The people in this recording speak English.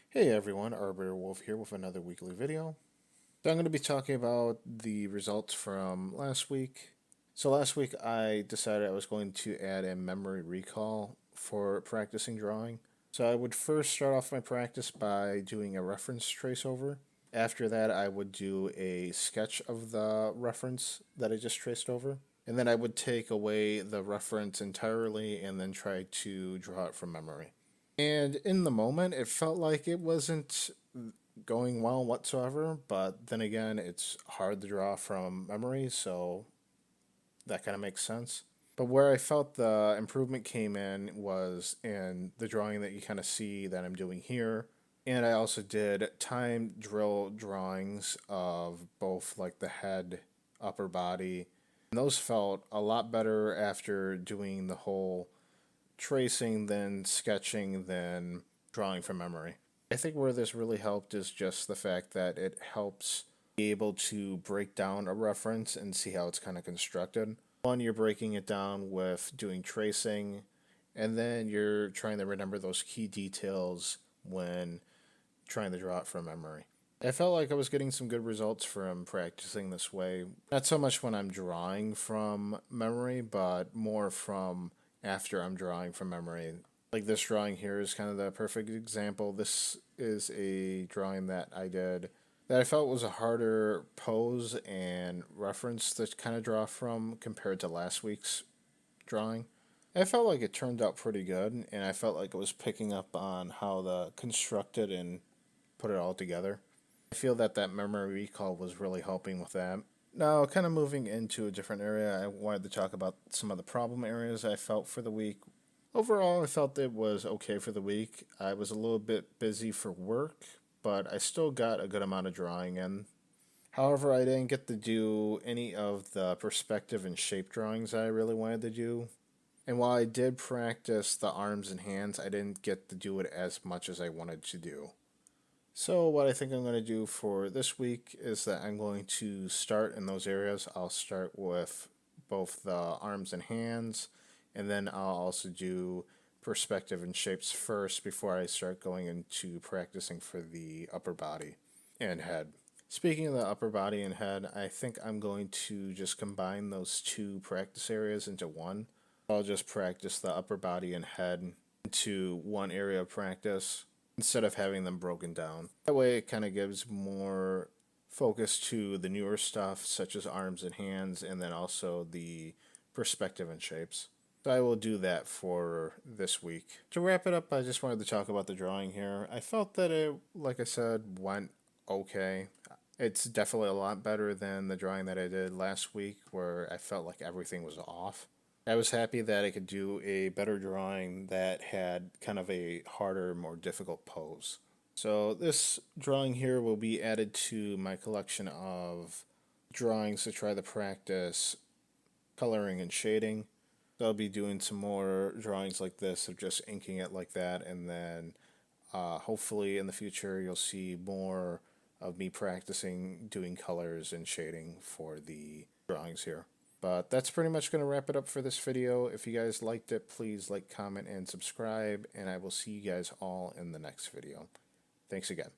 Hey everyone, Arbiter Wolf here with another weekly video. So I'm going to be talking about the results from last week. So last week I decided I was going to add a memory recall for practicing drawing. So I would first start off my practice by doing a reference trace over. After that I would do a sketch of the reference that I just traced over. And then I would take away the reference entirely and then try to draw it from memory. And in the moment, it felt like it wasn't going well whatsoever, but then again, it's hard to draw from memory, so that kind of makes sense. But where I felt the improvement came in was in the drawing that you kind of see that I'm doing here. And I also did time drill drawings of both like the head, upper body. And those felt a lot better after doing the whole tracing than sketching than drawing from memory. I think where this really helped is just the fact that it helps be able to break down a reference and see how it's kind of constructed. One, you're breaking it down with doing tracing, and then you're trying to remember those key details when trying to draw it from memory. I felt like I was getting some good results from practicing this way. Not so much when I'm drawing from memory, but more from after I'm drawing from memory. Like this drawing here is kind of the perfect example. This is a drawing that I did that I felt was a harder pose and reference to kind of draw from compared to last week's drawing. I felt like it turned out pretty good, and I felt like it was picking up on how the constructed and put it all together. I feel that that memory recall was really helping with that. Now, kind of moving into a different area, I wanted to talk about some of the problem areas I felt for the week. Overall, I felt it was okay for the week. I was a little bit busy for work, but I still got a good amount of drawing in. However, I didn't get to do any of the perspective and shape drawings I really wanted to do. And while I did practice the arms and hands, I didn't get to do it as much as I wanted to do. So what I think I'm going to do for this week is that I'm going to start in those areas. I'll start with both the arms and hands, and then I'll also do perspective and shapes first before I start going into practicing for the upper body and head. Speaking of the upper body and head, I think I'm going to just combine those two practice areas into one. I'll just practice the upper body and head into one area of practice instead of having them broken down. That way it kind of gives more focus to the newer stuff such as arms and hands and then also the perspective and shapes. So I will do that for this week. To wrap it up, I just wanted to talk about the drawing here. I felt that it, like I said, went okay. It's definitely a lot better than the drawing that I did last week where I felt like everything was off. I was happy that I could do a better drawing that had kind of a harder, more difficult pose. So this drawing here will be added to my collection of drawings to try to practice coloring and shading. So I'll be doing some more drawings like this of just inking it like that, and then hopefully in the future you'll see more of me practicing doing colors and shading for the drawings here. But that's pretty much going to wrap it up for this video. If you guys liked it, please like, comment, and subscribe, and I will see you guys all in the next video. Thanks again.